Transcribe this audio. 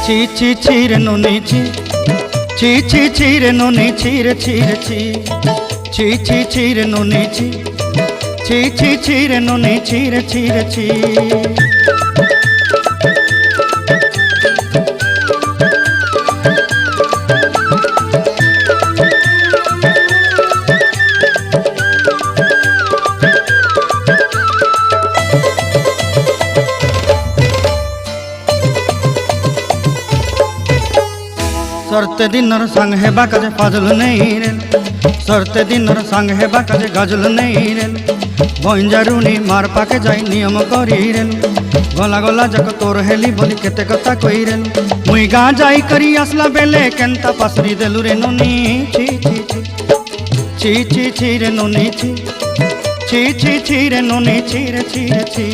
ছি ছি ছি রে নুনি ছি, ছি ছি ছি রে নুনি ছি রে ছি রে ছি, ছি ছি ছি রে নুনি ছি, ছি ছি ছি রে নুনি ছি রে ছি রে ছি। सरते दिनर संग हेबा काजे फाजल नहीं रेल, सरते दिनर संग हेबा काजे गजल नहीं रेल, बंजारुनी मार पाके जाई नियम करी रेल, गला गला जक तोर हेली बोली केते कथा कई रेल, मुई गा जाई करी असला बेले केंता पासरी देलु रे नुनी ची ची ची, ची ची ची रे नुनी ची, ची ची ची रे नुनी ची रे ची रे ची।